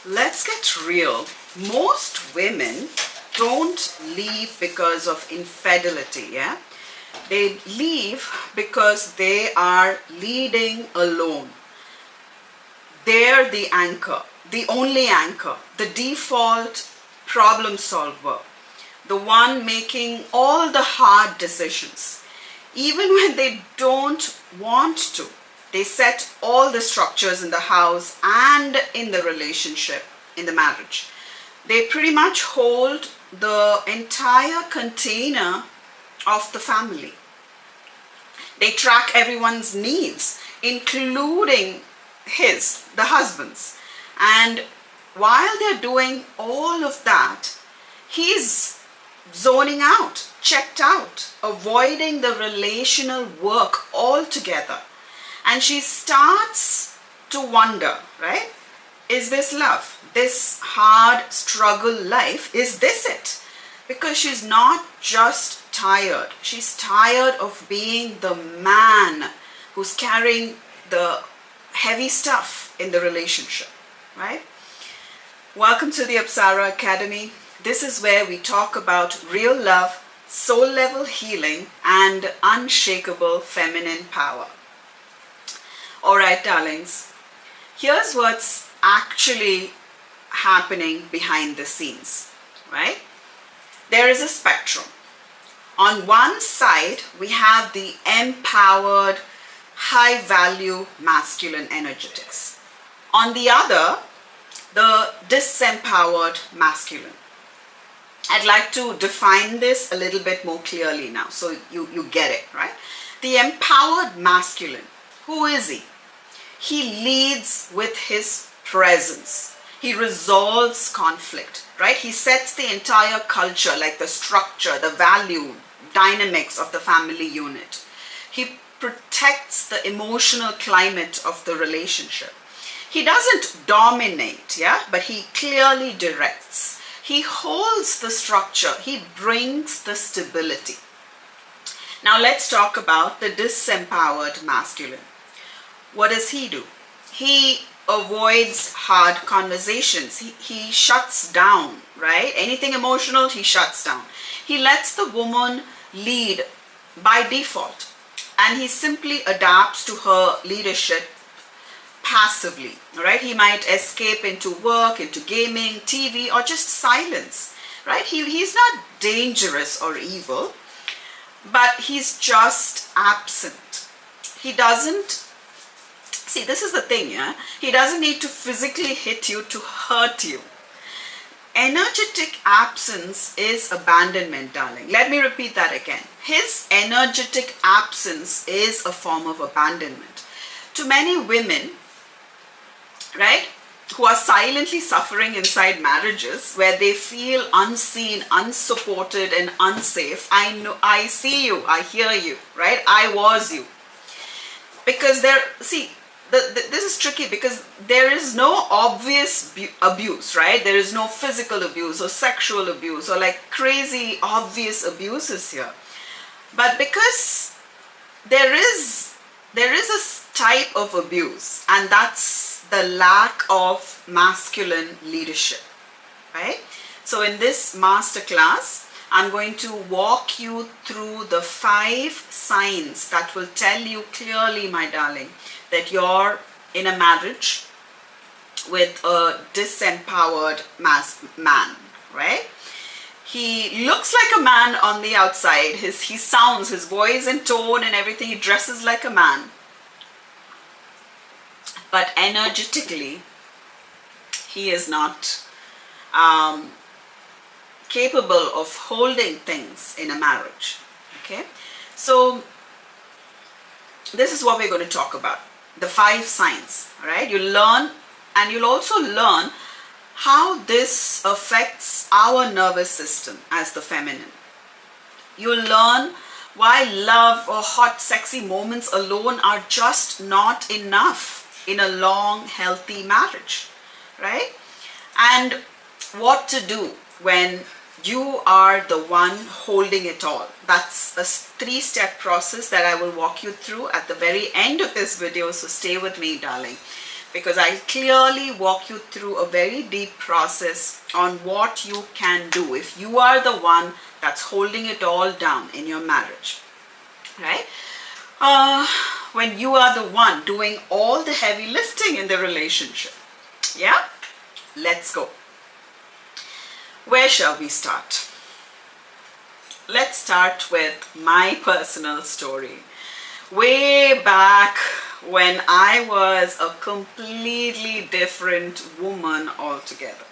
let's get real. Most women don't leave because of infidelity, yeah? They leave because they are leading alone. They're the anchor, the only anchor, the default problem solver, the one making all the hard decisions. Even when they don't want to, they set all the structures in the house and in the relationship, in the marriage. They pretty much hold the entire container of the family. They track everyone's needs, including the husband's. And while they're doing all of that, he's zoning out, checked out, avoiding the relational work altogether. And she starts to wonder, right? Is this love? This hard struggle life, is this it? Because she's not just tired. She's tired of being the man who's carrying the heavy stuff in the relationship, right? Welcome to the Apsara Academy. This is where we talk about real love, soul level healing, and unshakable feminine power. All right, darlings, here's what's actually happening behind the scenes, right? There is a spectrum. On one side, we have the empowered, high value masculine energetics. On the other, the disempowered masculine. I'd like to define this a little bit more clearly now so you get it, right? The empowered masculine, who is he? He leads with his presence. He resolves conflict, right? He sets the entire culture, like the structure, the value, dynamics of the family unit. He protects the emotional climate of the relationship. He doesn't dominate, yeah, but he clearly directs. He holds the structure. He brings the stability. Now let's talk about the disempowered masculine. What does he do? He avoids hard conversations. He shuts down, right? Anything emotional, he shuts down. He lets the woman lead by default, and he simply adapts to her leadership passively, right? He might escape into work, into gaming, TV, or just silence, right? He's not dangerous or evil, but he's just absent. He doesn't, see, this is the thing, yeah? He doesn't need to physically hit you to hurt you. Energetic absence is abandonment, darling. Let me repeat that again. His energetic absence is a form of abandonment. To many women, right, who are silently suffering inside marriages where they feel unseen, unsupported, and unsafe, I know, I see you, I hear you, right? I was you. Because this is tricky because there is no obvious abuse, right? There is no physical abuse or sexual abuse or like crazy obvious abuses here. But because there is a type of abuse, and that's the lack of masculine leadership, right? So in this masterclass, I'm going to walk you through the 5 signs that will tell you clearly, my darling, that you're in a marriage with a disempowered man, right? He looks like a man on the outside. He sounds, his voice and tone and everything, he dresses like a man. But energetically, he is not capable of holding things in a marriage, okay? So this is what we're going to talk about. The 5 signs, right? You learn, and you'll also learn how this affects our nervous system as the feminine. You'll learn why love or hot, sexy moments alone are just not enough in a long, healthy marriage, right? And what to do when you are the one holding it all. That's a 3-step process that I will walk you through at the very end of this video, so stay with me, darling, because I clearly walk you through a very deep process on what you can do if you are the one that's holding it all down in your marriage, right? When you are the one doing all the heavy lifting in the relationship. Yeah? Let's go. Where shall we start? Let's start with my personal story. Way back when I was a completely different woman altogether.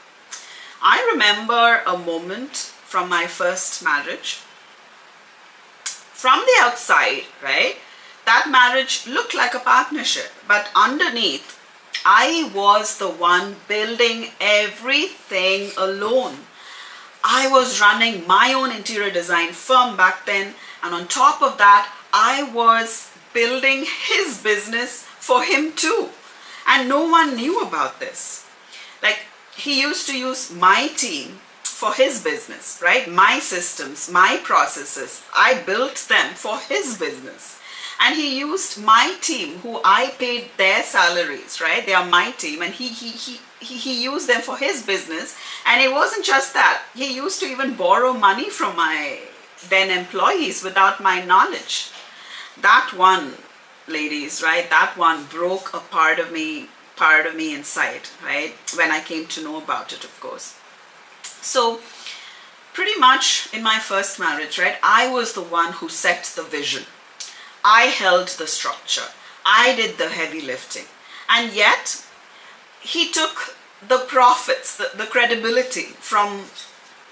I remember a moment from my first marriage. From the outside, right, that marriage looked like a partnership, but underneath, I was the one building everything alone. I was running my own interior design firm back then, and on top of that, I was building his business for him too. And no one knew about this. Like, he used to use my team for his business, right? My systems, my processes, I built them for his business. And he used my team, who I paid their salaries, right? They are my team, and he used them for his business. And it wasn't just that. He used to even borrow money from my then employees without my knowledge. That one, ladies, right? That one broke a part of me inside, right? When I came to know about it, of course. So pretty much in my first marriage, right, I was the one who set the vision. I held the structure. I did the heavy lifting. And yet he took the profits, the credibility from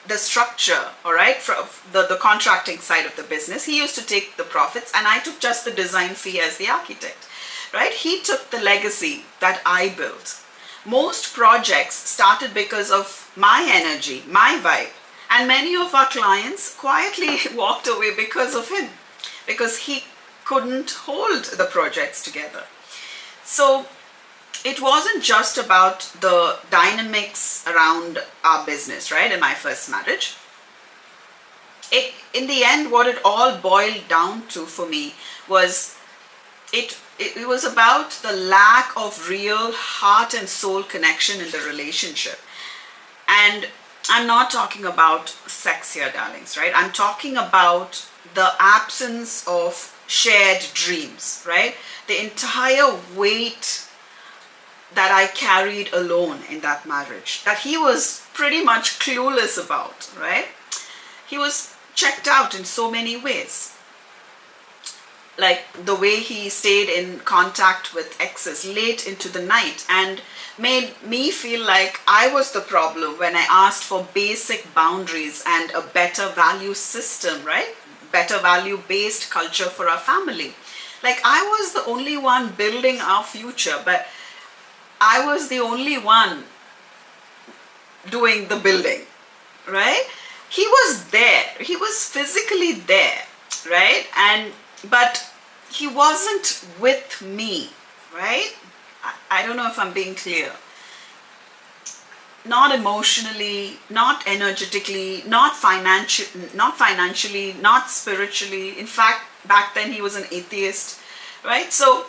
the structure, all right, from the contracting side of the business. He used to take the profits, and I took just the design fee as the architect, right? He took the legacy that I built. Most projects started because of my energy, my vibe, and many of our clients quietly walked away because of him, because he couldn't hold the projects together. So it wasn't just about the dynamics around our business, right, in my first marriage. In the end, what it all boiled down to for me was it was about the lack of real heart and soul connection in the relationship. And I'm not talking about sex here, darlings, right? I'm talking about the absence of shared dreams, right? The entire weight that I carried alone in that marriage, that he was pretty much clueless about, right? He was checked out in so many ways. Like the way he stayed in contact with exes late into the night and made me feel like I was the problem when I asked for basic boundaries and a better value system, right? Better value-based culture for our family. Like, I was the only one building our future, but I was the only one doing the building, right? He was there. He was physically there, right? But he wasn't with me, right? I don't know if I'm being clear. Not emotionally, not energetically, not financially, not spiritually. In fact, back then he was an atheist, right? So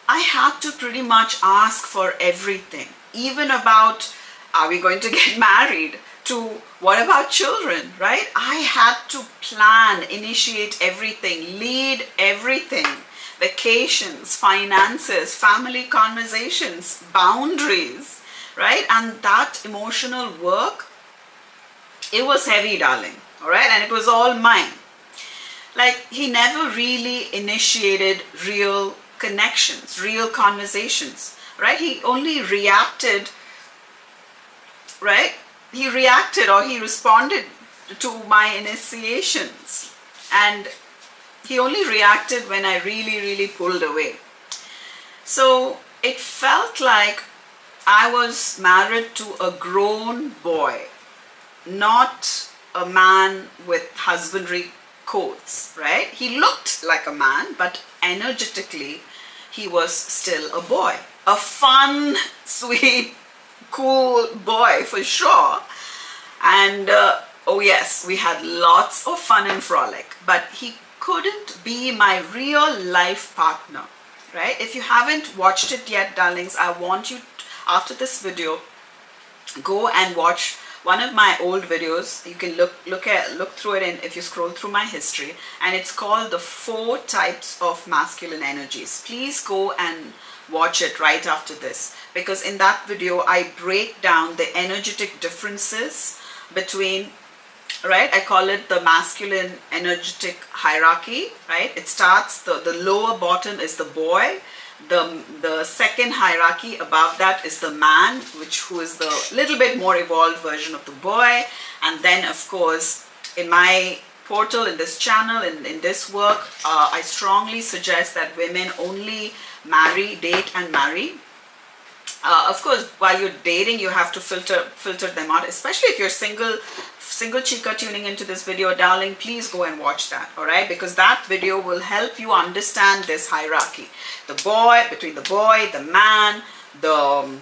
I had to pretty much ask for everything, even about, are we going to get married, to what about children, right? I had to plan, initiate everything, lead everything. Vacations, finances, family conversations, boundaries, right? And that emotional work, it was heavy, darling, all right? And it was all mine. Like, he never really initiated real connections, real conversations, right? He only reacted, right? He reacted, or he responded to my initiations. And he only reacted when I really, really pulled away. So it felt like I was married to a grown boy, not a man with husbandry codes, right? He looked like a man, but energetically, he was still a boy. A fun, sweet, cool boy for sure. And oh yes, we had lots of fun and frolic, but he couldn't be my real life partner. right? If you haven't watched it yet, darlings, I want you, after this video, go and watch one of my old videos. You can look through it, and if you scroll through my history, and it's called the 4 types of masculine energies. Please go and watch it right after this, because in that video I break down the energetic differences between, right, I call it the masculine energetic hierarchy, right? It starts, the lower bottom is the boy, the second hierarchy above that is the man, who is the little bit more evolved version of the boy. And then of course, in my portal, in this channel, in this work, I strongly suggest that women only date and marry. Of course, while you're dating, you have to filter them out, especially if you're single chica tuning into this video, darling. Please go and watch that, all right? Because that video will help you understand this hierarchy, between the boy, the man, the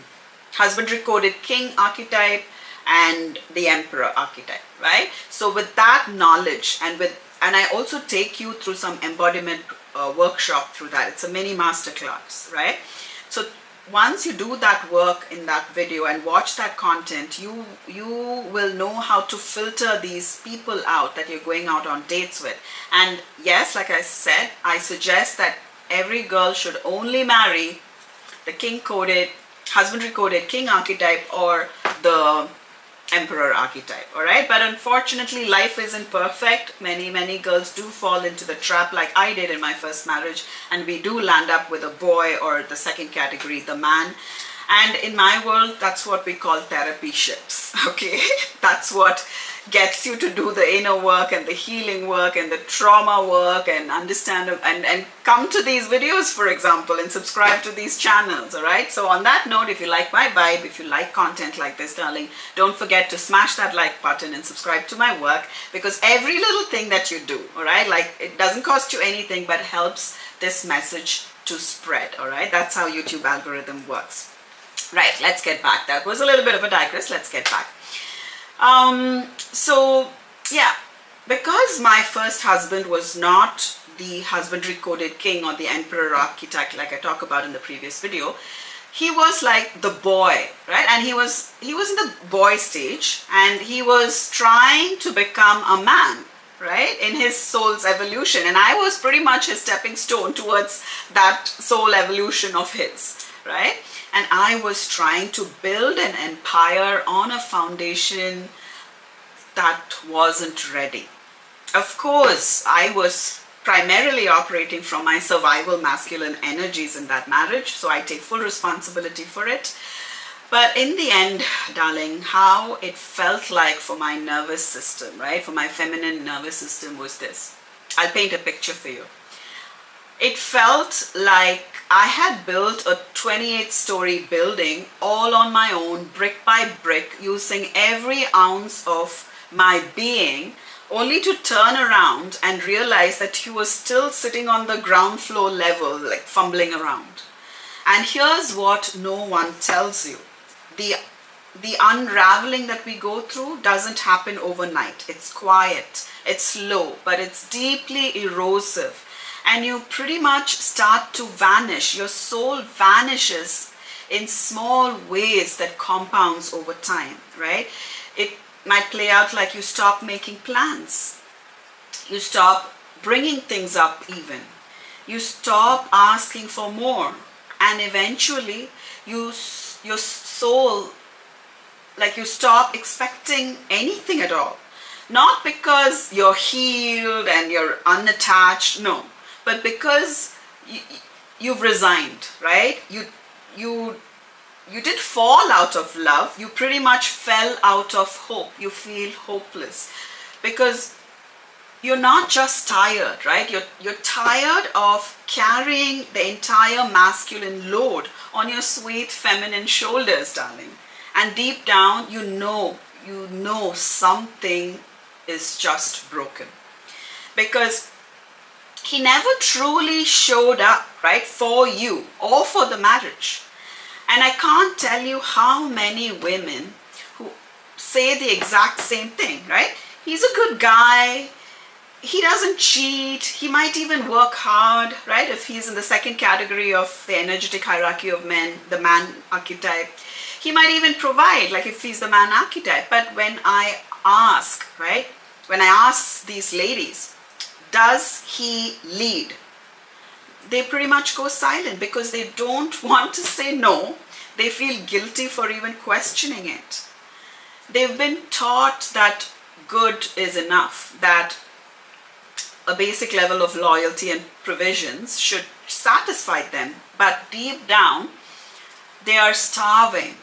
husbandry coded king archetype, and the emperor archetype, right? So with that knowledge, and I also take you through some embodiment workshop through that. It's a mini masterclass, right? So once you do that work in that video and watch that content, you will know how to filter these people out that you're going out on dates with. And yes, like I said, I suggest that every girl should only marry the husbandry coded king archetype or the emperor archetype, all right? But unfortunately, life isn't perfect. Many girls do fall into the trap like I did in my first marriage, and we do land up with a boy, or the second category, the man. And in my world, that's what we call therapy ships, okay? That's what gets you to do the inner work and the healing work and the trauma work, and understand and come to these videos, for example, and subscribe to these channels, all right? So on that note, if you like my vibe, if you like content like this, darling, don't forget to smash that like button and subscribe to my work, because every little thing that you do, all right, like, it doesn't cost you anything but helps this message to spread, all right? That's how YouTube algorithm works. Right, let's get back. That was a little bit of a digress. Let's get back. So yeah, because my first husband was not the husbandry coded king or the emperor archetype like I talked about in the previous video, he was like the boy, right? And he was in the boy stage, and he was trying to become a man, right, in his soul's evolution, and I was pretty much his stepping stone towards that soul evolution of his, right? And I was trying to build an empire on a foundation that wasn't ready. Of course, I was primarily operating from my survival masculine energies in that marriage, so I take full responsibility for it. But in the end, darling, how it felt like for my nervous system, right, for my feminine nervous system, was this. I'll paint a picture for you. It felt like I had built a 28-story building all on my own, brick by brick, using every ounce of my being, only to turn around and realize that he was still sitting on the ground floor level, like fumbling around. And here's what no one tells you. The unraveling that we go through doesn't happen overnight. It's quiet, it's slow, but it's deeply erosive. And you pretty much start to vanish. Your soul vanishes in small ways that compounds over time, right? It might play out like you stop making plans. You stop bringing things up even. You stop asking for more. And eventually, your soul, like, you stop expecting anything at all. Not because you're healed and you're unattached, no. But because you've resigned, right? You did fall out of love. You pretty much fell out of hope. You feel hopeless because you're not just tired, right? You're tired of carrying the entire masculine load on your sweet feminine shoulders, darling. And deep down, you know something is just broken, because he never truly showed up, right, for you or for the marriage. And I can't tell you how many women who say the exact same thing, right? He's a good guy. he doesn't cheat. He might even work hard, right? If he's in the second category of the energetic hierarchy of men, the man archetype, he might even provide, like if he's the man archetype. But when I ask, right, when I ask these ladies, does he lead? They pretty much go silent because they don't want to say no. They feel guilty for even questioning it. They've been taught that good is enough, that a basic level of loyalty and provisions should satisfy them. But deep down, they are starving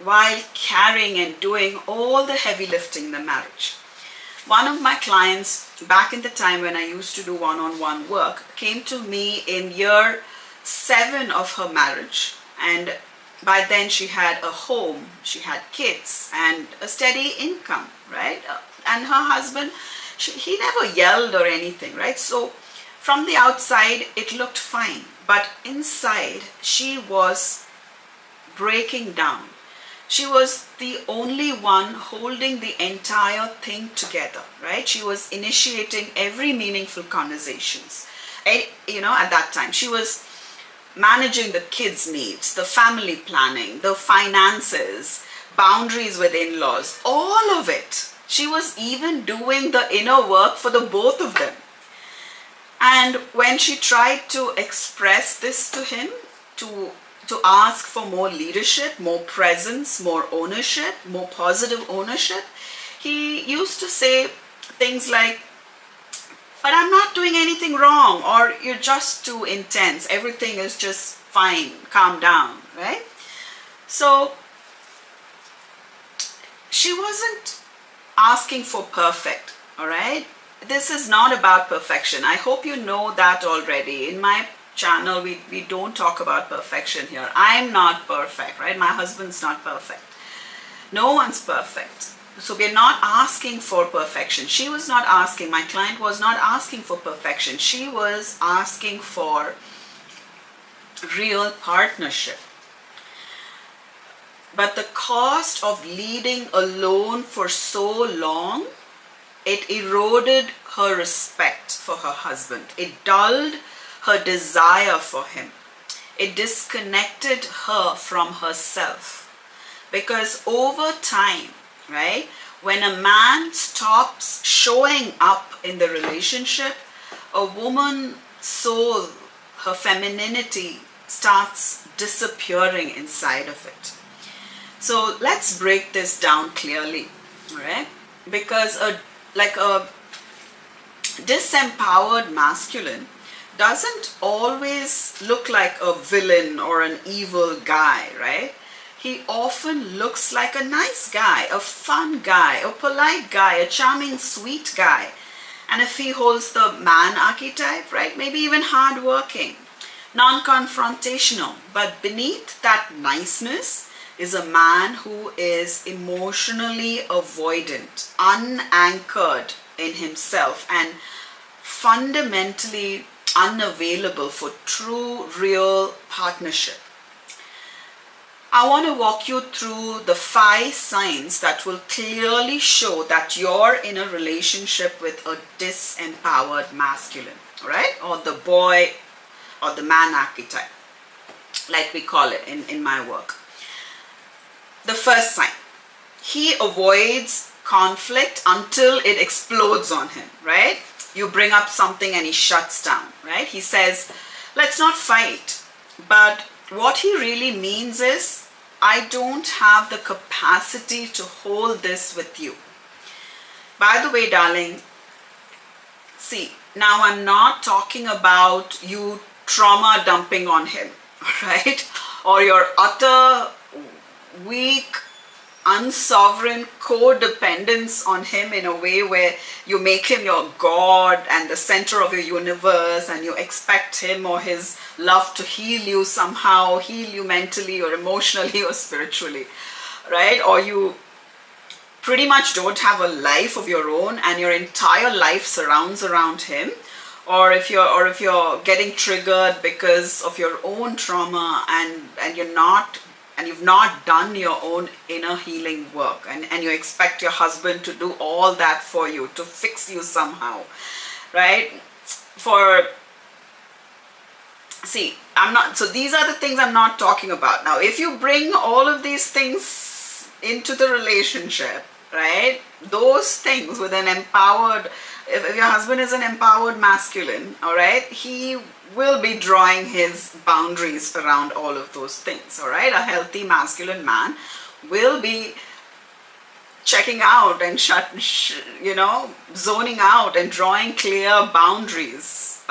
while carrying and doing all the heavy lifting in the marriage. One of my clients, back in the time when I used to do one-on-one work, came to me in year 7 of her marriage, and by then she had a home, she had kids and a steady income, right? And her husband, he never yelled or anything, right? So from the outside it looked fine, but inside she was breaking down. She was the only one holding the entire thing together, right? She was initiating every meaningful conversations. And, at that time, she was managing the kids' needs, the family planning, the finances, boundaries with in-laws, all of it. She was even doing the inner work for the both of them. And when she tried to express this to him, to ask for more leadership, more presence, more ownership, more positive ownership, he used to say things like, but I'm not doing anything wrong, or you're just too intense, everything is just fine, calm down, right? So she wasn't asking for perfect, all right? This is not about perfection. I hope you know that already. In my channel, we don't talk about perfection here. I'm not perfect, right? My husband's not perfect. No one's perfect. So we're not asking for perfection. She was not asking, my client was not asking for perfection. She was asking for real partnership. But the cost of leading alone for so long, it eroded her respect for her husband. It dulled her desire for him. It disconnected her from herself. Because over time, right, when a man stops showing up in the relationship, a woman's soul, her femininity, starts disappearing inside of it. So let's break this down clearly, right? Because a disempowered masculine doesn't always look like a villain or an evil guy, right? He often looks like a nice guy, a fun guy, a polite guy, a charming, sweet guy. And if he holds the man archetype, right, maybe even hardworking, non-confrontational. But beneath that niceness is a man who is emotionally avoidant, unanchored in himself, and fundamentally unavailable for true, real partnership. I want to walk you through the 5 signs that will clearly show that you're in a relationship with a disempowered masculine, right? Or the boy or the man archetype, like we call it in my work. The first sign, he avoids conflict until it explodes on him, right? You bring up something and he shuts down, right? He says, let's not fight. But what he really means is, I don't have the capacity to hold this with you. By the way, darling, see, now I'm not talking about you trauma dumping on him, right? Or your utter weak, unsovereign codependence on him in a way where you make him your God and the center of your universe, and you expect him or his love to heal you somehow, heal you mentally or emotionally or spiritually, right? Or you pretty much don't have a life of your own and your entire life surrounds around him. Or if you're getting triggered because of your own trauma and you've not done your own inner healing work, and you expect your husband to do all that for you, to fix you somehow. right? For, see, I'm not, so these are the things I'm not talking about. Now, if you bring all of these things into the relationship, right, those things with an empowered, if your husband is an empowered masculine, all right, he will be drawing his boundaries around all of those things, all right? A healthy masculine man will be checking out and zoning out and drawing clear boundaries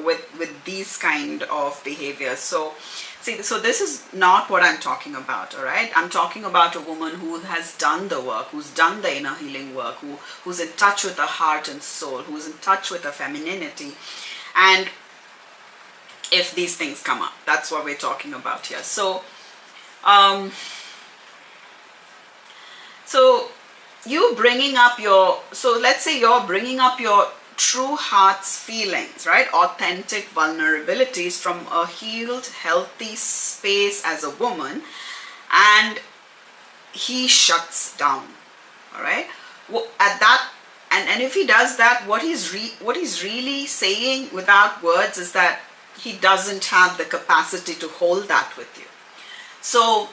with these kind of behaviors. So see, so this is not what I'm talking about, all right? I'm talking about a woman who has done the work, who's done the inner healing work, who's in touch with her heart and soul, who's in touch with her femininity. And if these things come up, that's what we're talking about here. So you bringing up your, so let's say you're bringing up your true heart's feelings, right? Authentic vulnerabilities from a healed, healthy space as a woman, and he shuts down, all right? At that, and if he does that, what he's really saying without words is that he doesn't have the capacity to hold that with you. So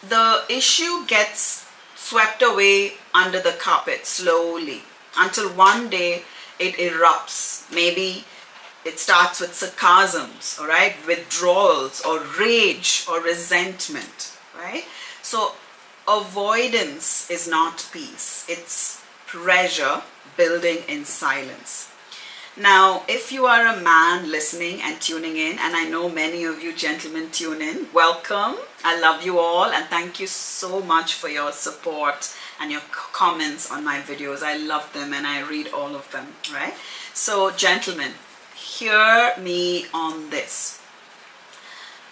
the issue gets swept away under the carpet slowly until one day it erupts. Maybe it starts with sarcasms, all right, withdrawals or rage or resentment, right? So avoidance is not peace, it's pressure building in silence. Now, if you are a man listening and tuning in, and I know many of you gentlemen tune in, welcome. I love you all, and thank you so much for your support and your comments on my videos. I love them and I read all of them, right? So, gentlemen, hear me on this.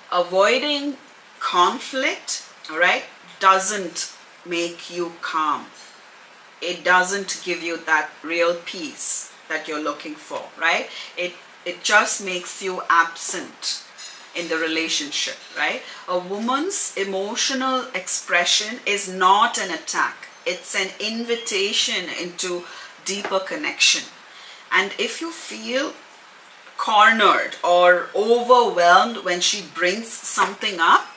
Avoiding conflict, all right, doesn't make you calm. It doesn't give you that real peace that you're looking for, right? It just makes you absent in the relationship, right? A woman's emotional expression is not an attack. It's an invitation into deeper connection. And if you feel cornered or overwhelmed when she brings something up,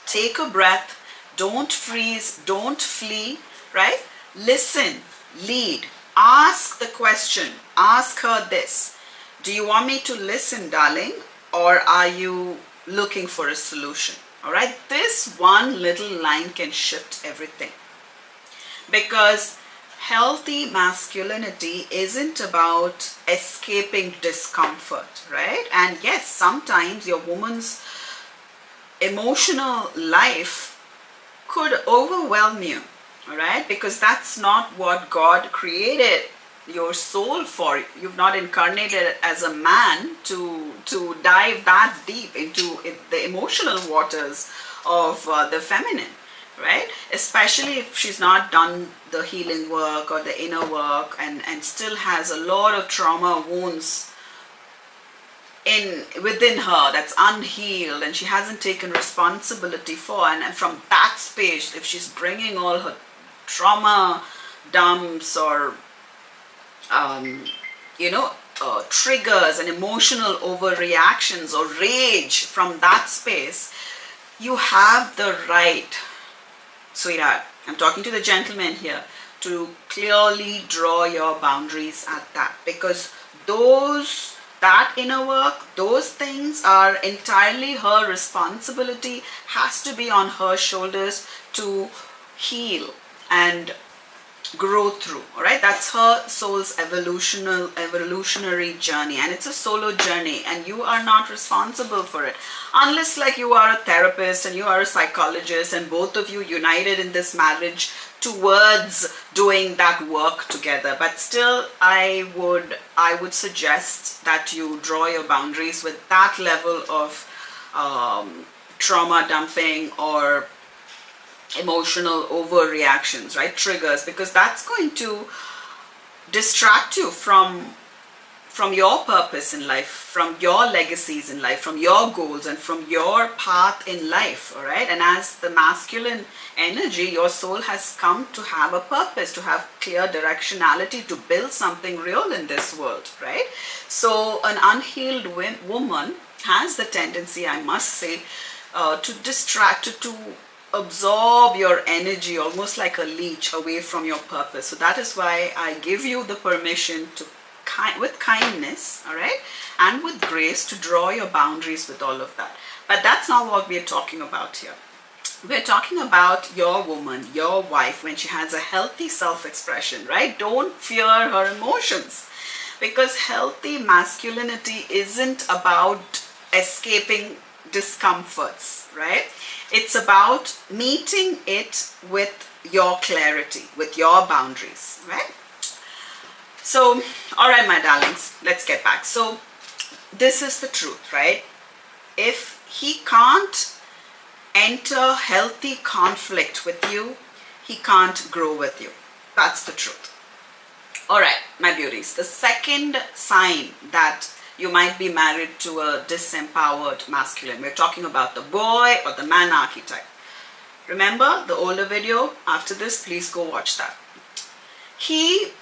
take a breath, don't freeze, don't flee, right? Listen, lead. Ask the question, ask her this: do you want me to listen, darling, or are you looking for a solution? All right, this one little line can shift everything, because healthy masculinity isn't about escaping discomfort, right? And yes, sometimes your woman's emotional life could overwhelm you, all right, because that's not what God created your soul for. You've not incarnated as a man to dive that deep into the emotional waters of the feminine, right? Especially if she's not done the healing work or the inner work and still has a lot of trauma wounds within her that's unhealed and she hasn't taken responsibility for. And from that space, if she's bringing all her trauma dumps or triggers and emotional overreactions or rage from that space, you have the right, sweetheart, I'm talking to the gentleman here, to clearly draw your boundaries at that, because that inner work, those things are entirely her responsibility, has to be on her shoulders to heal and grow through. All right, that's her soul's evolutionary journey, and it's a solo journey, and you are not responsible for it unless like you are a therapist and you are a psychologist and both of you united in this marriage towards doing that work together. But still, I would suggest that you draw your boundaries with that level of trauma dumping or emotional overreactions, right? Triggers, because that's going to distract you from from your purpose in life, from your legacies in life, from your goals, and from your path in life, all right? And as the masculine energy, your soul has come to have a purpose, to have clear directionality, to build something real in this world, right? So an unhealed woman has the tendency, I must say, to distract, to absorb your energy almost like a leech away from your purpose. So that is why I give you the permission to with kindness, all right, and with grace, to draw your boundaries with all of that. But that's not what we're talking about here. We're talking about your woman, your wife, when she has a healthy self-expression, right? Don't fear her emotions, because healthy masculinity isn't about escaping discomforts, right? It's about meeting it with your clarity, with your boundaries, right? So, all right, my darlings, let's get back. So, this is the truth, right? If he can't enter healthy conflict with you, he can't grow with you. That's the truth. All right, my beauties. The second sign that you might be married to a disempowered masculine. We're talking about the boy or the man archetype. Remember the older video? After this, please go watch that. He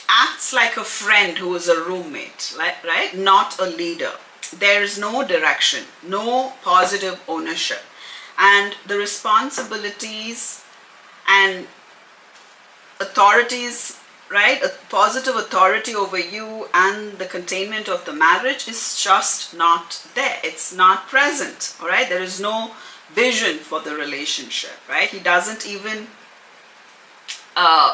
acts like a friend who is a roommate, right? Not a leader. There is no direction, no positive ownership. And the responsibilities and authorities, right? A positive authority over you and the containment of the marriage is just not there. It's not present, all right? There is no vision for the relationship, right? He doesn't even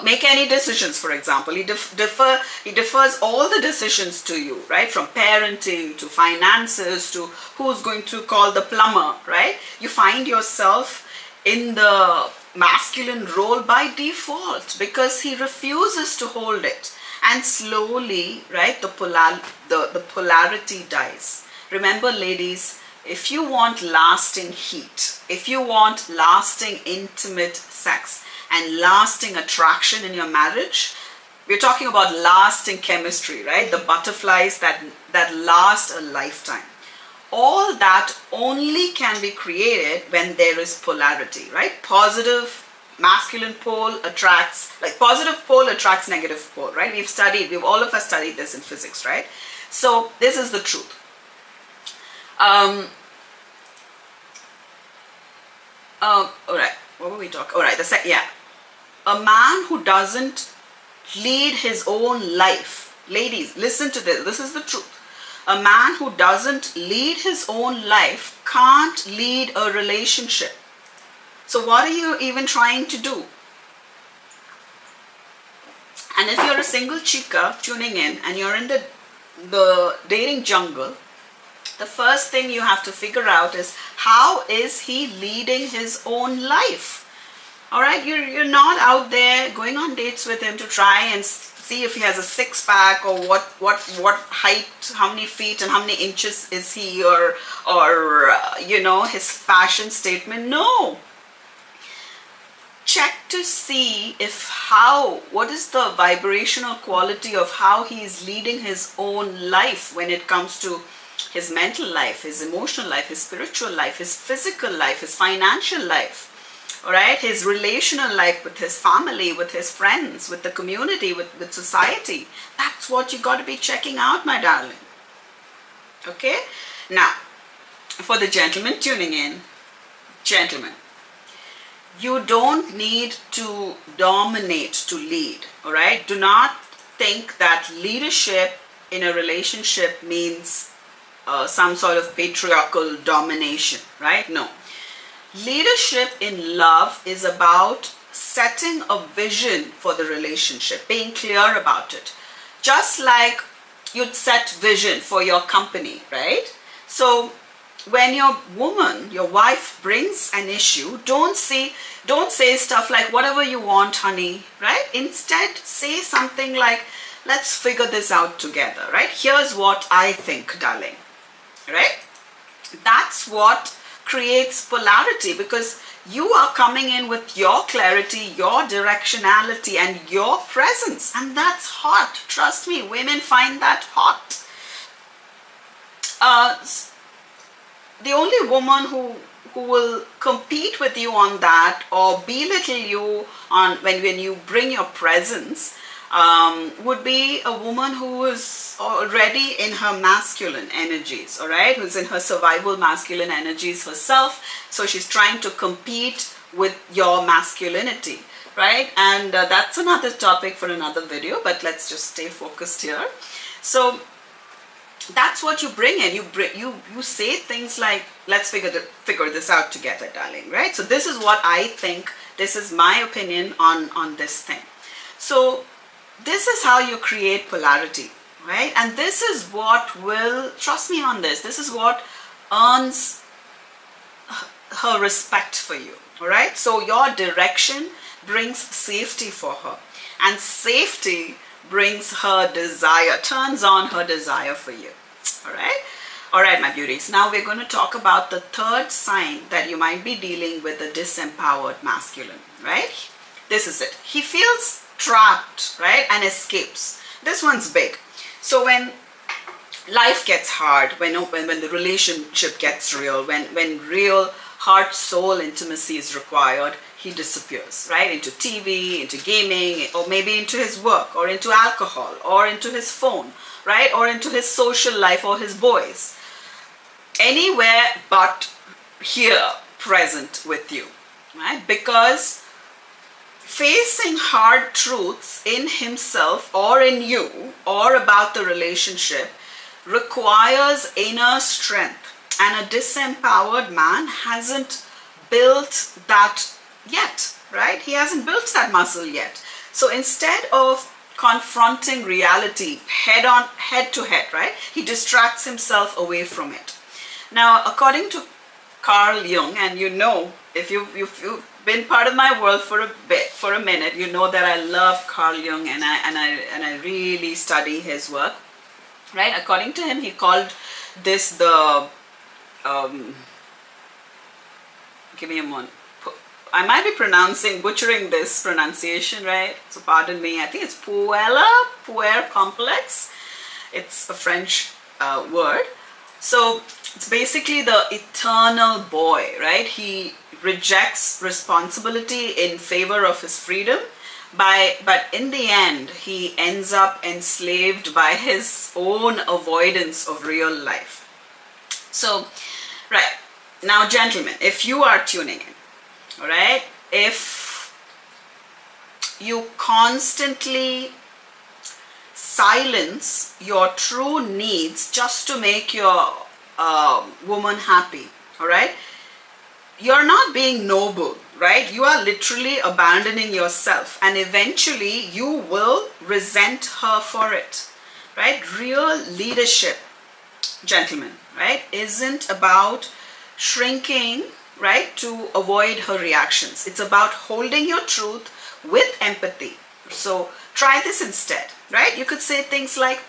make any decisions, for example. He defers all the decisions to you, right? From parenting to finances to who's going to call the plumber, right? You find yourself in the masculine role by default because he refuses to hold it. And slowly, right, the polarity dies. Remember, ladies, if you want lasting heat, if you want lasting intimate sex, and lasting attraction in your marriage, we're talking about lasting chemistry, right? The butterflies that last a lifetime. All that only can be created when there is polarity, right? Positive masculine pole attracts, like positive pole attracts negative pole, right? We've all of us studied this in physics, right? So this is the truth. All right, what were we talking? All right, a man who doesn't lead his own life. Ladies, listen to this. This is the truth. A man who doesn't lead his own life can't lead a relationship. So what are you even trying to do? And if you're a single chica tuning in and you're in the dating jungle, the first thing you have to figure out is, how is he leading his own life? All right, you're not out there going on dates with him to try and see if he has a six-pack or what height, how many feet and how many inches is he, or you know, his fashion statement. No. Check to see what is the vibrational quality of how he is leading his own life when it comes to his mental life, his emotional life, his spiritual life, his physical life, his financial life. All right, his relational life with his family, with his friends, with the community, with society. That's what you got to be checking out, my darling. Okay? Now, for the gentlemen tuning in, gentlemen, you don't need to dominate to lead. All right? Do not think that leadership in a relationship means some sort of patriarchal domination, right? No. Leadership in love is about setting a vision for the relationship, being clear about it. Just like you'd set vision for your company, right? So when your woman, your wife brings an issue, don't say stuff like, whatever you want, honey, right? Instead, say something like, let's figure this out together, right? Here's what I think, darling, right? That's what creates polarity, because You are coming in with your clarity, your directionality, and your presence. And that's hot. Trust me, women find that hot. The only woman who will compete with you on that or belittle you on when you bring your presence would be a woman who is already in her masculine energies, all right, who's in her survival masculine energies herself. So she's trying to compete with your masculinity, right? And that's another topic for another video, but let's just stay focused here. So that's what you bring in. You say things like, let's figure this out together, darling, right? So this is what I think. This is my opinion on this thing. So this is how you create polarity, right? And this is what will, trust me on this is what earns her respect for you, all right? So your direction brings safety for her, and safety brings her desire, turns on her desire for you, all right? All right, my beauties. Now we're going to talk about the third sign that you might be dealing with, the disempowered masculine, right? This is it. He feels trapped, right, and escapes. This one's big. So when life gets hard, when the relationship gets real, when real heart-soul intimacy is required, he disappears, right, into TV, into gaming, or maybe into his work, or into alcohol, or into his phone, right, or into his social life, or his boys. Anywhere but here, present with you, right? Because facing hard truths in himself or in you or about the relationship requires inner strength, and a disempowered man hasn't built that yet, right? He hasn't built that muscle yet. So instead of confronting reality head to head, right, he distracts himself away from it. Now, according to Carl Jung, and you know, if you've been part of my world for a minute, you know that I love Carl Jung, and I really study his work, right? According to him, he called this the give me a moment. I might be butchering this pronunciation, right? So pardon me. I think it's puer complex. It's a French word. So it's basically the eternal boy, right? He rejects responsibility in favor of his freedom, but in the end, he ends up enslaved by his own avoidance of real life. So, right, now gentlemen, if you are tuning in, all right, if you constantly silence your true needs just to make your woman happy, all right, you're not being noble, right? You are literally abandoning yourself, and eventually you will resent her for it, right? Real leadership, gentlemen, right, isn't about shrinking, right, to avoid her reactions. It's about holding your truth with empathy. So try this instead, right? You could say things like,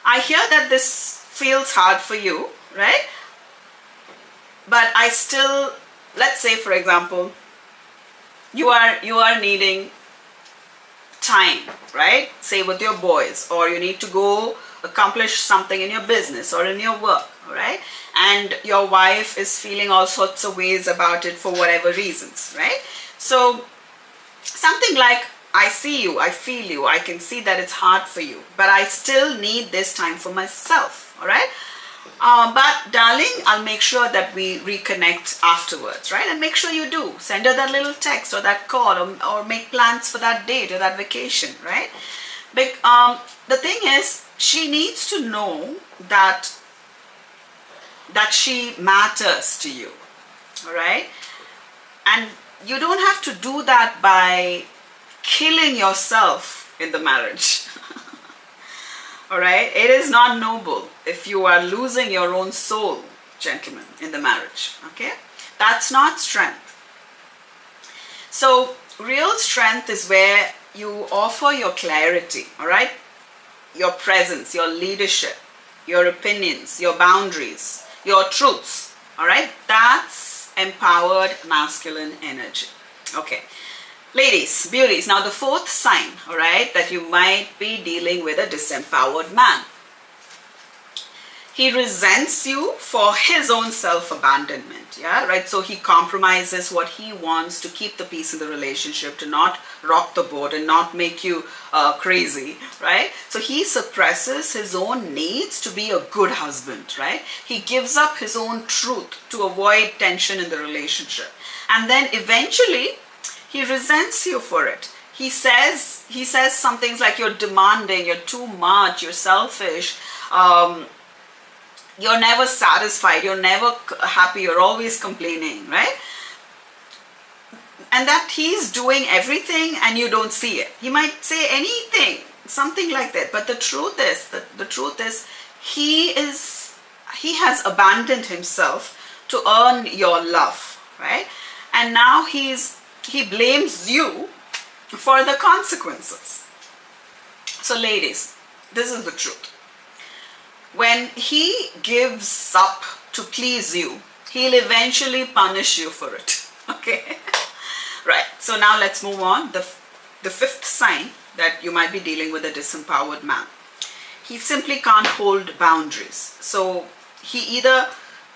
I hear that this feels hard for you, right? But I still, let's say for example, you are needing time, right? Say with your boys, or you need to go accomplish something in your business or in your work, all right? And your wife is feeling all sorts of ways about it for whatever reasons, right? So something like, I see you, I feel you, I can see that it's hard for you, but I still need this time for myself, all right? But darling, I'll make sure that we reconnect afterwards, right? And make sure you do. Send her that little text or that call, or make plans for that date or that vacation, right? But the thing is, she needs to know that she matters to you, all right? And you don't have to do that by killing yourself in the marriage. All right, it is not noble if you are losing your own soul, gentlemen, in the marriage. Okay, that's not strength. So real strength is where you offer your clarity, all right, your presence, your leadership, your opinions, your boundaries, your truths, all right? That's disempowered masculine energy. Okay. Ladies, beauties, now the fourth sign, all right, that you might be dealing with a disempowered man. He resents you for his own self-abandonment, yeah, right? So he compromises what he wants to keep the peace in the relationship, to not rock the boat and not make you crazy, right? So he suppresses his own needs to be a good husband, right? He gives up his own truth to avoid tension in the relationship. And then eventually, he resents you for it. He says some things like you're demanding, you're too much, you're selfish, you're never satisfied, you're never happy, you're always complaining, right? And that he's doing everything and you don't see it. He might say anything, something like that. But the truth is, he has abandoned himself to earn your love, right? And now he blames you for the consequences. So ladies, this is the truth. When he gives up to please you, he'll eventually punish you for it. Okay? Right. So now let's move on. The fifth sign that you might be dealing with a disempowered man. He simply can't hold boundaries. So he either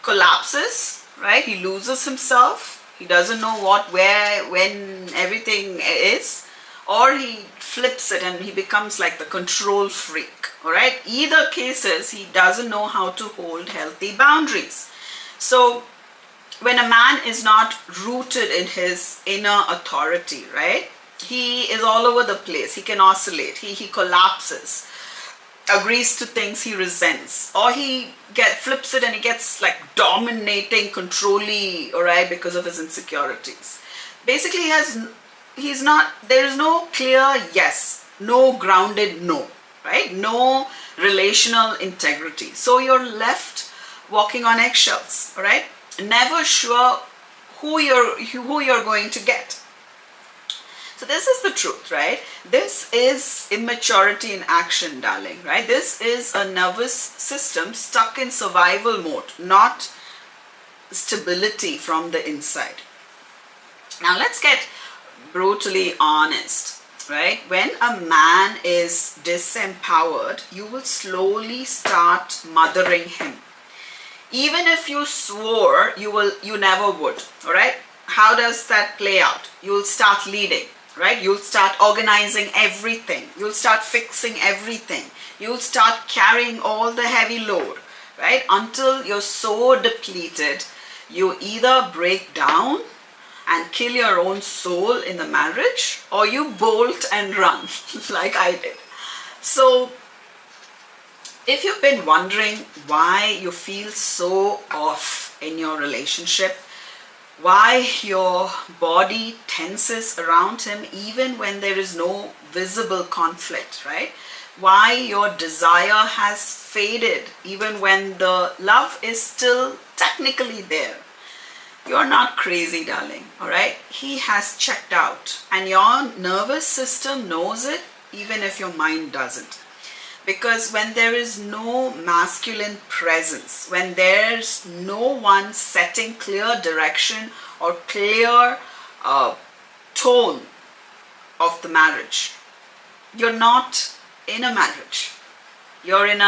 collapses, right? He loses himself. He doesn't know what, where, when everything is. Or he flips it and he becomes like the control freak, all right? Either cases, he doesn't know how to hold healthy boundaries. So when a man is not rooted in his inner authority, right? He is all over the place. He can oscillate. He collapses, agrees to things he resents, or he flips it and he gets like dominating, controlling, all right, because of his insecurities. Basically, there is no clear yes, no grounded no, right? No relational integrity. So you're left walking on eggshells, all right? Never sure who you're going to get. So this is the truth, right? This is immaturity in action, darling, right? This is a nervous system stuck in survival mode, not stability from the inside. Now let's get brutally honest, right? When a man is disempowered, you will slowly start mothering him. Even if you swore you never would, all right? How does that play out? You'll start leading, right? You'll start organizing everything. You'll start fixing everything. You'll start carrying all the heavy load, right? Until you're so depleted, you either break down and kill your own soul in the marriage, or you bolt and run like I did. So if you've been wondering why you feel so off in your relationship, why your body tenses around him even when there is no visible conflict, right? Why your desire has faded even when the love is still technically there. You're not crazy, darling, all right? He has checked out, and your nervous system knows it even if your mind doesn't. Because when there is no masculine presence, when there's no one setting clear direction or clear tone of the marriage, you're not in a marriage. You're in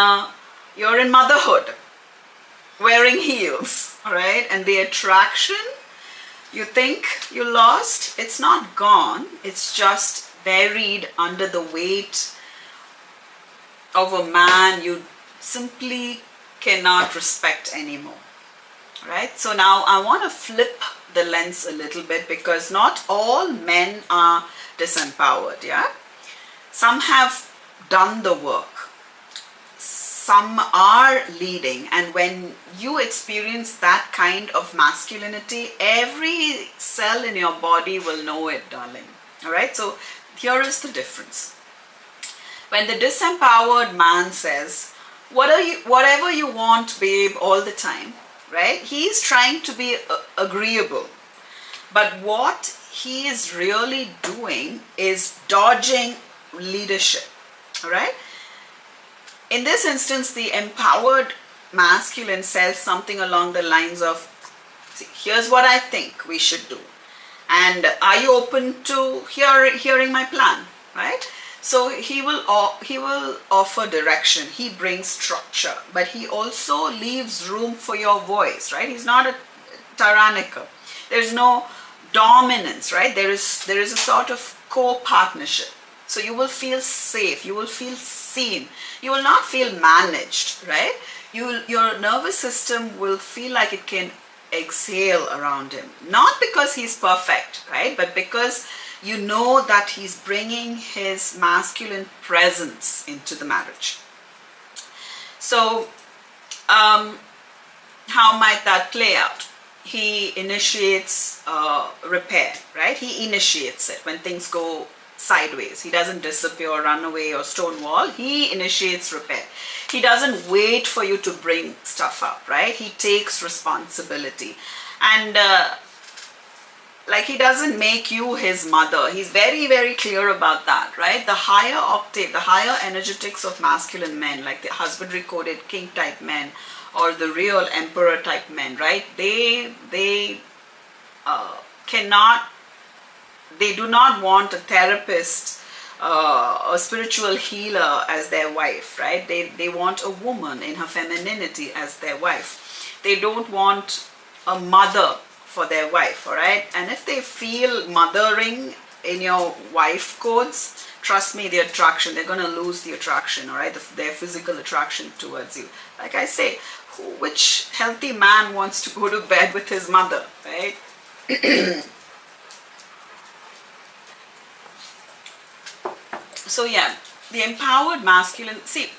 motherhood, wearing heels, all right? And the attraction you think you lost, it's not gone. It's just buried under the weight of a man you simply cannot respect anymore, right? So now I want to flip the lens a little bit, because not all men are disempowered, yeah? Some have done the work. Some are leading, and when you experience that kind of masculinity, every cell in your body will know it, darling, all right? So here is the difference. When the disempowered man says, whatever you want, babe, all the time, right? He's trying to be agreeable. But what he is really doing is dodging leadership, all right? In this instance, the empowered masculine says something along the lines of, See, here's what I think we should do. And are you open to hearing my plan, right? So he will offer direction. He brings structure, but he also leaves room for your voice, right? He's not a tyrannical. There's no dominance, right? There is a sort of co-partnership. So you will feel safe. You will feel seen. You will not feel managed, right? Your nervous system will feel like it can exhale around him, not because he's perfect, right, but because you know that he's bringing his masculine presence into the marriage. So how might that play out? He initiates repair, right? He initiates it when things go sideways. He doesn't disappear, run away, or stonewall. He initiates repair. He doesn't wait for you to bring stuff up, right? He takes responsibility. And like, he doesn't make you his mother. He's very, very clear about that, right? The higher octave, the higher energetics of masculine men, like the husbandry coded king type men or the real emperor type men, right? They do not want a therapist, a spiritual healer as their wife, right? They want a woman in her femininity as their wife. They don't want a mother for their wife, all right? And if they feel mothering in your wife codes, trust me, the attraction, they're going to lose the attraction, all right? Their physical attraction towards you. Like I say, which healthy man wants to go to bed with his mother, right? So yeah, the empowered masculine, see,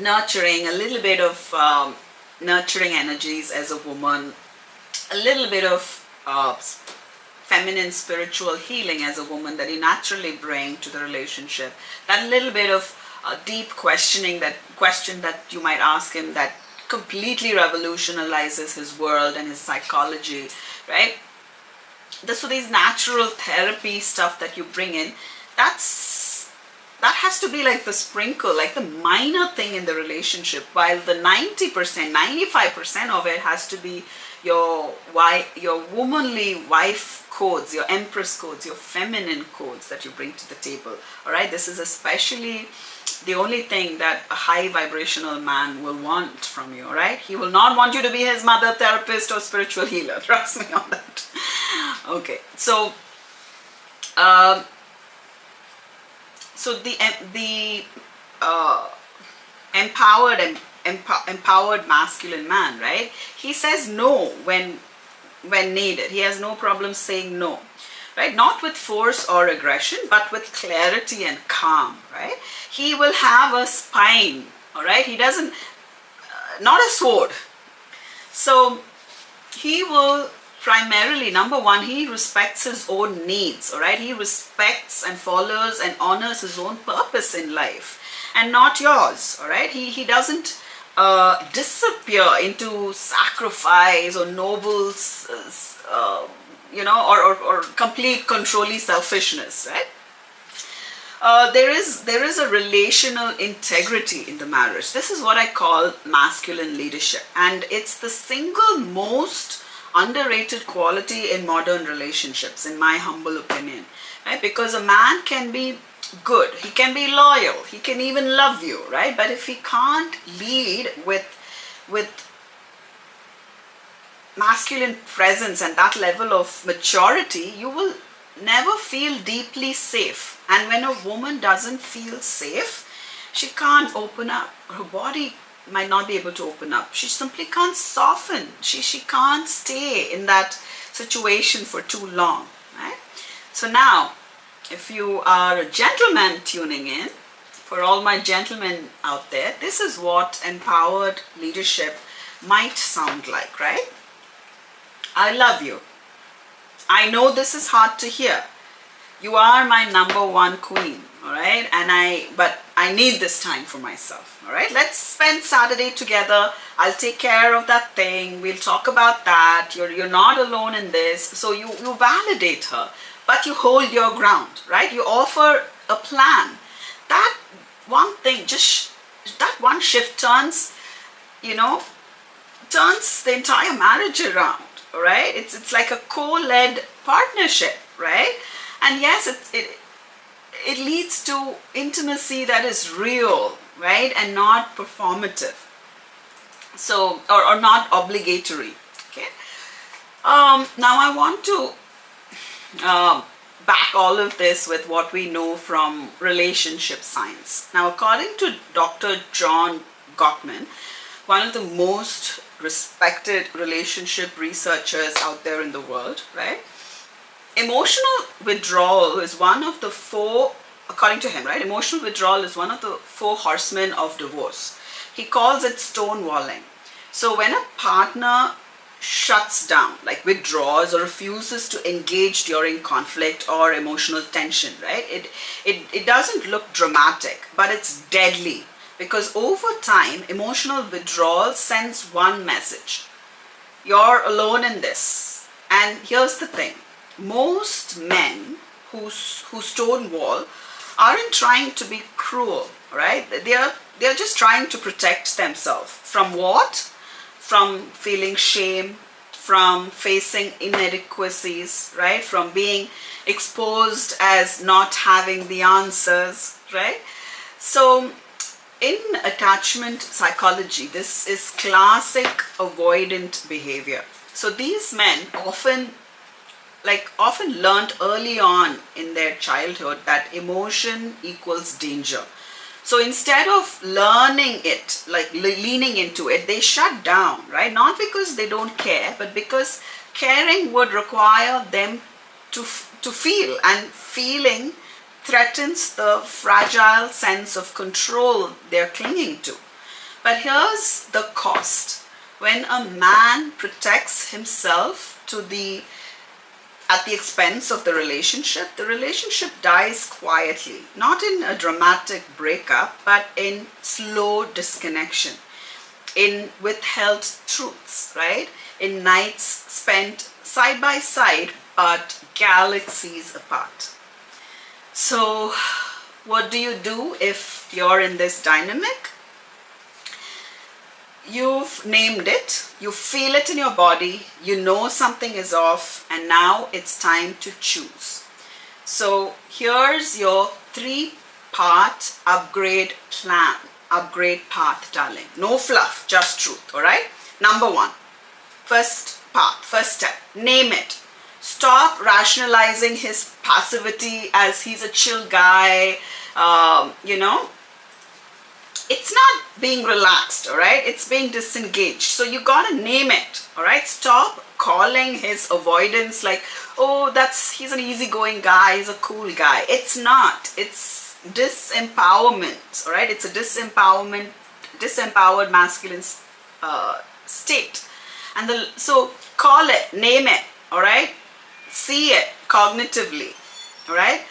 nurturing, a little bit of nurturing energies as a woman, a little bit of feminine spiritual healing as a woman that you naturally bring to the relationship, that little bit of deep question that you might ask him that completely revolutionizes his world and his psychology, right? So these natural therapy stuff that you bring in, that has to be like the sprinkle, like the minor thing in the relationship, while the 90%, 95% of it has to be your womanly wife codes, your empress codes, your feminine codes that you bring to the table. All right, this is especially the only thing that a high vibrational man will want from you. All right, he will not want you to be his mother, therapist, or spiritual healer. Trust me on that. Okay, so the empowered masculine man, right? He says no when needed. He has no problem saying no, right? Not with force or aggression, but with clarity and calm, right? He will have a spine, all right? He doesn't, not a sword. So he will primarily, number one, he respects his own needs, all right? He respects and follows and honors his own purpose in life and not yours, all right? He doesn't disappear into sacrifice or noble, or complete controlling selfishness, right? There is a relational integrity in the marriage. This is what I call masculine leadership, and it's the single most underrated quality in modern relationships, in my humble opinion, right? Because a man can be good, he can be loyal, he can even love you, right? But if he can't lead with masculine presence and that level of maturity, you will never feel deeply safe. And when a woman doesn't feel safe, she can't open up. Her body might not be able to open up. She simply can't soften. She can't stay in that situation for too long, right? So now, if you are a gentleman tuning in, for all my gentlemen out there, this is what empowered leadership might sound like, right? I love you. I know this is hard to hear. You are my number one queen, all right? But I need this time for myself, all right? Let's spend Saturday together. I'll take care of that thing. We'll talk about that. You're not alone in this. So you validate her, but you hold your ground, right? You offer a plan. That one thing, just that one shift turns the entire marriage around. all right? It's like a co-led partnership, right? And yes, it leads to intimacy that is real, right? And not performative. So, or not obligatory, okay? Now I want to back all of this with what we know from relationship science. Now, according to Dr. John Gottman, one of the most respected relationship researchers out there in the world, right? Emotional withdrawal is one of the four, according to him, right? Emotional withdrawal is one of the four horsemen of divorce. He calls it stonewalling. So when a partner shuts down, like withdraws or refuses to engage during conflict or emotional tension, right? It doesn't look dramatic, but it's deadly, because over time, emotional withdrawal sends one message: you're alone in this. And here's the thing: most men who stonewall aren't trying to be cruel, right? They're just trying to protect themselves from what? From feeling shame, from facing inadequacies, right? From being exposed as not having the answers, right? So in attachment psychology, this is classic avoidant behavior. So these men often learned early on in their childhood that emotion equals danger. So instead of learning it, like leaning into it, they shut down, right? Not because they don't care, but because caring would require them to feel, and feeling threatens the fragile sense of control they're clinging to. But here's the cost. When a man protects himself at the expense of the relationship dies quietly, not in a dramatic breakup, but in slow disconnection, in withheld truths, right? In nights spent side by side, but galaxies apart. So what do you do if you're in this dynamic? You've named it, you feel it in your body, you know something is off, and now it's time to choose. So here's your 3-part upgrade plan, upgrade path, darling. No fluff, just truth, all right? Number 1, first step, name it. Stop rationalizing his passivity as he's a chill guy, It's not being relaxed, all right? It's being disengaged. So you gotta name it, all right? Stop calling his avoidance like, oh, he's an easygoing guy, he's a cool guy. It's not. It's disempowerment, all right? It's a disempowered masculine state. And so call it, name it, all right? See it cognitively, all right?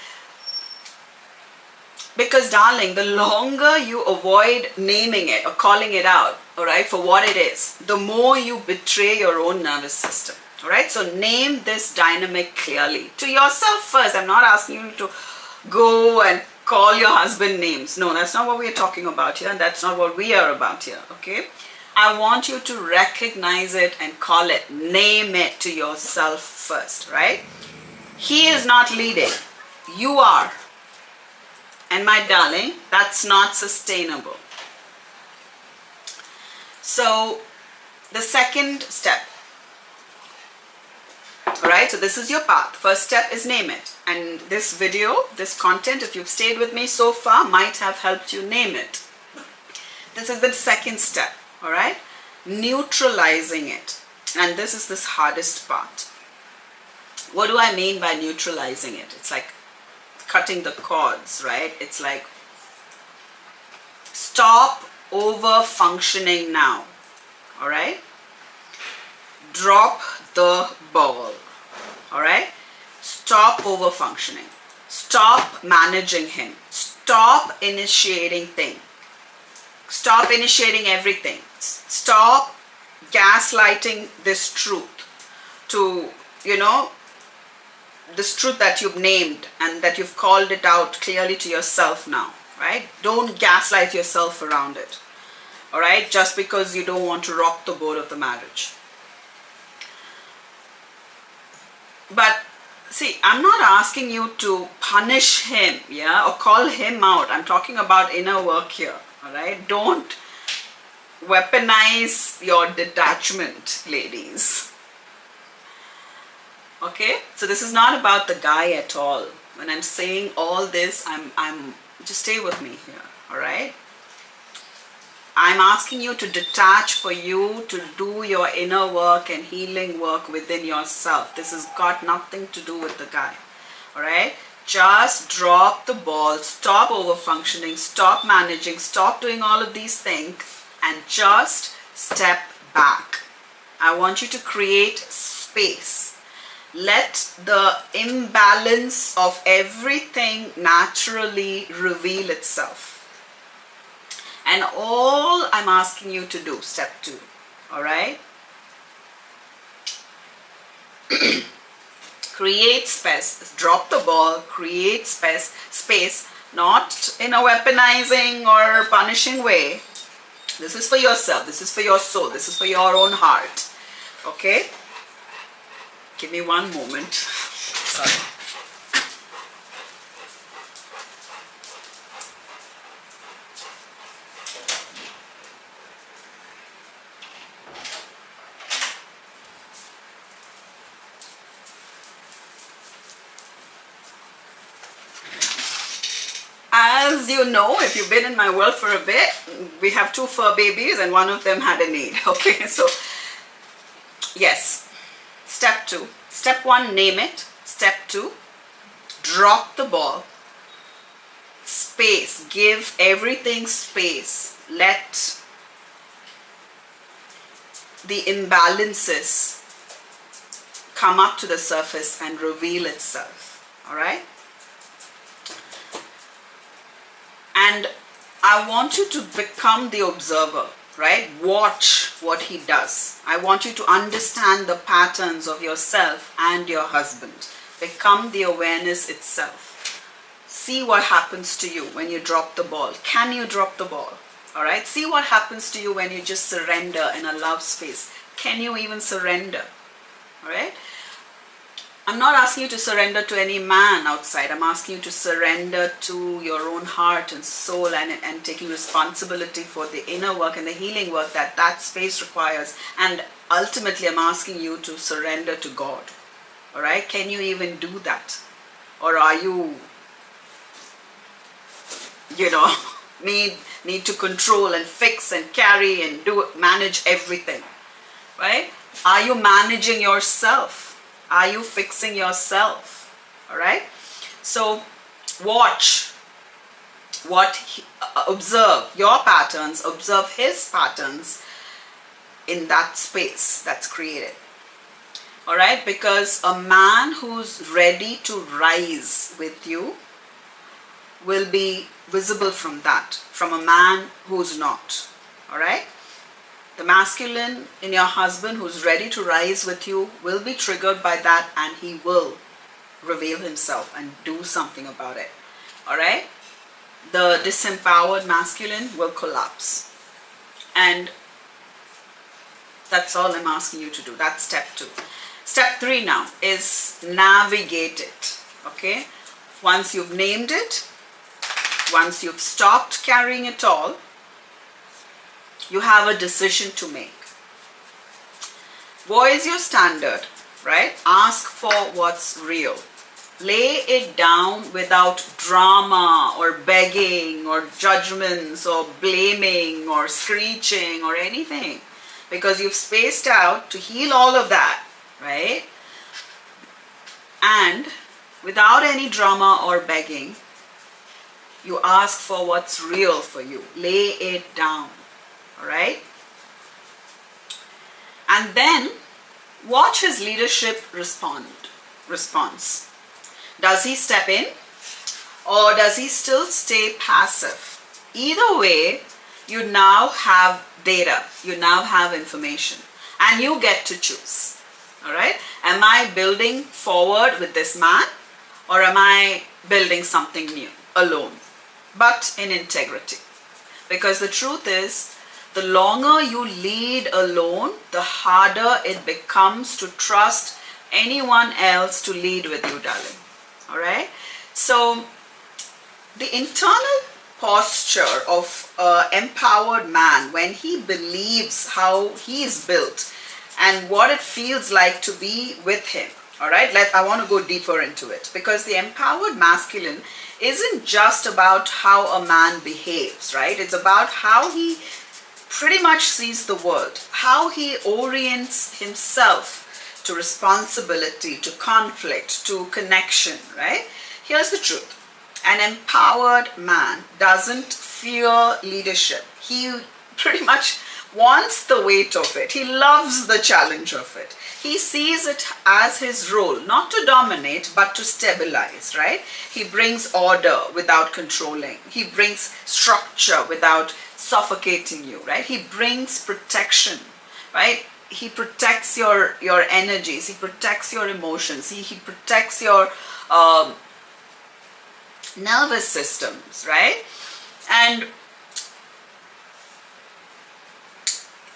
Because darling, the longer you avoid naming it or calling it out, all right, for what it is, the more you betray your own nervous system, all right? So name this dynamic clearly to yourself first. I'm not asking you to go and call your husband names. No, that's not what we're talking about here, and that's not what we are about here, okay? I want you to recognize it and call it, name it to yourself first, right? He is not leading, you are. And my darling, that's not sustainable. So the second step, all right, so this is your path. First step is name it. And this video, this content, if you've stayed with me so far, might have helped you name it. This is the second step, all right? Neutralizing it. And this is this hardest part. What do I mean by neutralizing it? It's like cutting the cords, right? It's like, stop over functioning now, all right? Drop the ball, all right? Stop over functioning. Stop managing him. Stop initiating things. Stop initiating everything. Stop gaslighting this truth to, this truth that you've named and that you've called it out clearly to yourself now, right? Don't gaslight yourself around it, all right? Just because you don't want to rock the boat of the marriage. But see, I'm not asking you to punish him, yeah, or call him out. I'm talking about inner work here, all right? Don't weaponize your detachment, ladies. Okay? So this is not about the guy at all. When I'm saying all this, I'm just stay with me here, all right? I'm asking you to detach, for you to do your inner work and healing work within yourself. This has got nothing to do with the guy. All right? Just drop the ball, stop over-functioning, stop managing, stop doing all of these things, and just step back. I want you to create space. Let the imbalance of everything naturally reveal itself. And all I'm asking you to do, step 2, all right? Create space, drop the ball, create space, not in a weaponizing or punishing way. This is for yourself, this is for your soul, this is for your own heart, okay? Give me one moment. Sorry. As you know, if you've been in my world for a bit, we have 2 fur babies and one of them had a need. Okay, so yes, step 2. Step 1, name it. Step 2, drop the ball. Space, give everything space. Let the imbalances come up to the surface and reveal itself. All right? And I want you to become the observer, right? Watch what he does. I want you to understand the patterns of yourself and your husband. Become the awareness itself. See what happens to you when you drop the ball. Can you drop the ball? All right? See what happens to you when you just surrender in a love space. Can you even surrender? All right? I'm not asking you to surrender to any man outside. I'm asking you to surrender to your own heart and soul, and taking responsibility for the inner work and the healing work that space requires. And ultimately, I'm asking you to surrender to God. All right? Can you even do that? Or are you, need to control and fix and carry and manage everything? Right? Are you managing yourself? Are you fixing yourself? All right? So watch observe your patterns, observe his patterns in that space that's created. All right? Because a man who's ready to rise with you will be visible from that, from a man who's not. All right? The masculine in your husband who's ready to rise with you will be triggered by that, and he will reveal himself and do something about it. All right? The disempowered masculine will collapse. And that's all I'm asking you to do. That's step 2. Step 3 now is navigate it. Okay? Once you've named it, once you've stopped carrying it all, you have a decision to make. What is your standard, right? Ask for what's real. Lay it down without drama or begging or judgments or blaming or screeching or anything, because you've spaced out to heal all of that, right? And without any drama or begging, you ask for what's real for you. Lay it down. All right? And then watch his leadership response. Does he step in, or does he still stay passive? Either way, you now have data, you now have information, and you get to choose. All right? Am I building forward with this man, or am I building something new alone, but in integrity? Because the truth is, the longer you lead alone, the harder it becomes to trust anyone else to lead with you, darling. All right? So the internal posture of an empowered man, when he believes how he is built and what it feels like to be with him. All right, I want to go deeper into it, because the empowered masculine isn't just about how a man behaves, right? It's about how he pretty much sees the world, how he orients himself to responsibility, to conflict, to connection, right? Here's the truth. An empowered man doesn't fear leadership. He pretty much wants the weight of it. He loves the challenge of it. He sees it as his role, not to dominate, but to stabilize, right? He brings order without controlling. He brings structure without suffocating you, right? He brings protection, right? He protects your energies. He protects your emotions. He protects your nervous systems, right? And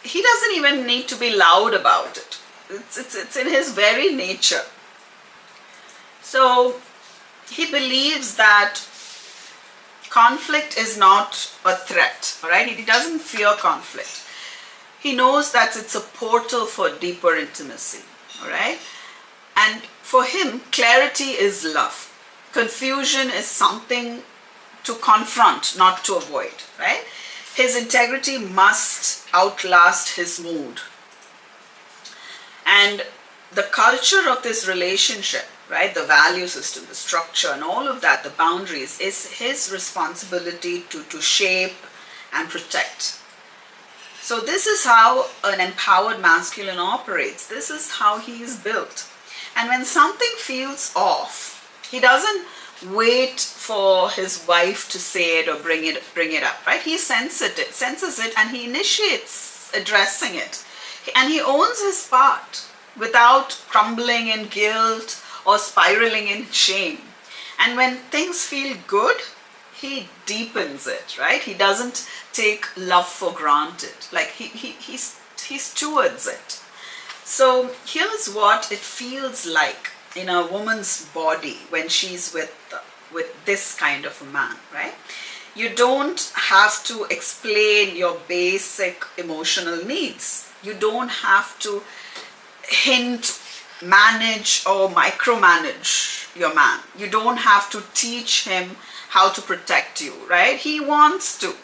he doesn't even need to be loud about it. It's in his very nature. So he believes that conflict is not a threat, all right? He doesn't fear conflict. He knows that it's a portal for deeper intimacy, all right? And for him, clarity is love. Confusion is something to confront, not to avoid, right? His integrity must outlast his mood. And the culture of this relationship, right, the value system, the structure, and all of that, the boundaries, is his responsibility to shape and protect. So this is how an empowered masculine operates. This is how he is built. And when something feels off, he doesn't wait for his wife to say it or bring it up, right? He senses it, and he initiates addressing it. And he owns his part without crumbling in guilt or spiraling in shame. And when things feel good, he deepens it, right? He doesn't take love for granted. Like he stewards it. So here's what it feels like in a woman's body when she's with this kind of a man, right? You don't have to explain your basic emotional needs. You don't have to hint, manage, or micromanage your man. You don't have to teach him how to protect you, right? He wants to.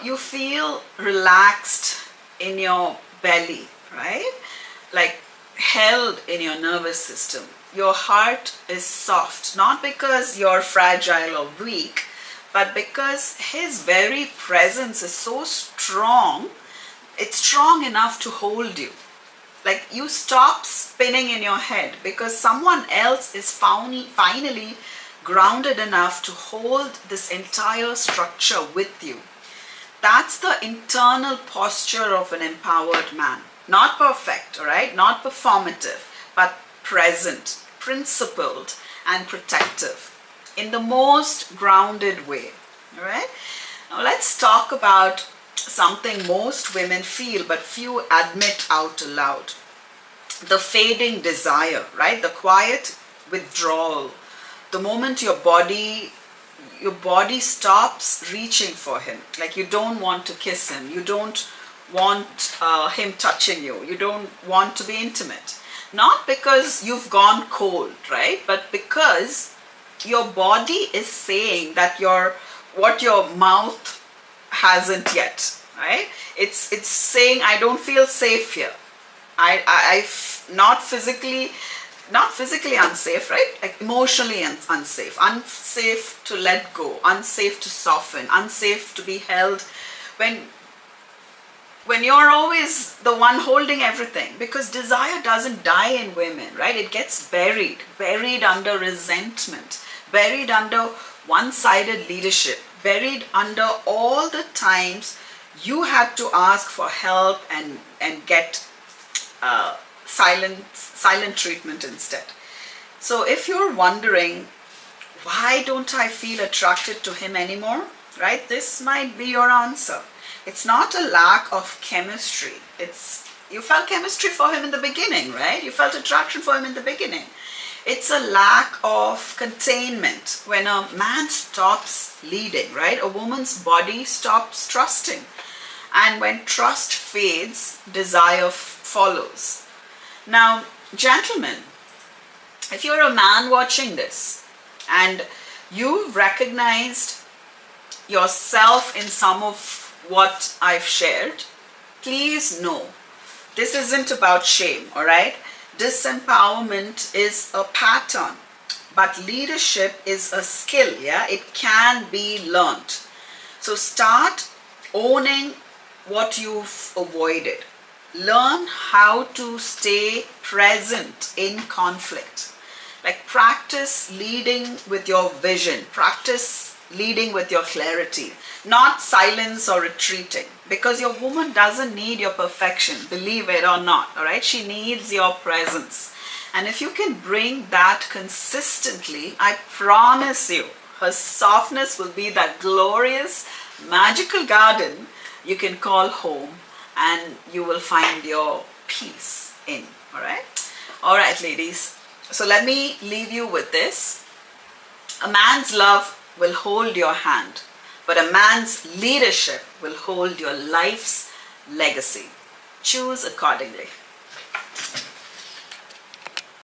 You feel relaxed in your belly, right? Like held in your nervous system. Your heart is soft, not because you're fragile or weak, but because his very presence is so strong. It's strong enough to hold you. Like you stop spinning in your head because someone else is finally grounded enough to hold this entire structure with you. That's the internal posture of an empowered man. Not perfect, all right? Not performative, but present, principled, and protective in the most grounded way, all right? Now let's talk about something most women feel but few admit out loud. The fading desire, right? The quiet withdrawal. The moment your body stops reaching for him. Like you don't want to kiss him. You don't want him touching you. You don't want to be intimate. Not because you've gone cold, right? But because your body is saying that what your mouth hasn't yet, right? It's saying, I don't feel safe here. I not physically unsafe, right? Like emotionally unsafe. Unsafe to let go. Unsafe to soften. Unsafe to be held when you're always the one holding everything. Because desire doesn't die in women, right? It gets buried under resentment, buried under one-sided leadership, buried under all the times you had to ask for help and get silent treatment instead. So if you're wondering, why don't I feel attracted to him anymore, right? This might be your answer. It's not a lack of chemistry. It's You felt chemistry for him in the beginning, right? You felt attraction for him in the beginning. It's a lack of containment. When a man stops leading, right? A woman's body stops trusting. And when trust fades, desire follows. Now, gentlemen, if you're a man watching this and you've recognized yourself in some of what I've shared, please know this isn't about shame, all right? Disempowerment is a pattern, but leadership is a skill, yeah? It can be learned. So start owning what you've avoided. Learn how to stay present in conflict. Like practice leading with your vision. Practice leading with your clarity. Not silence or retreating. Because your woman doesn't need your perfection, believe it or not, all right? She needs your presence. And if you can bring that consistently, I promise you, her softness will be that glorious, magical garden you can call home, and you will find your peace in, all right? All right, ladies. So let me leave you with this. A man's love will hold your hand, but a man's leadership will hold your life's legacy. Choose accordingly.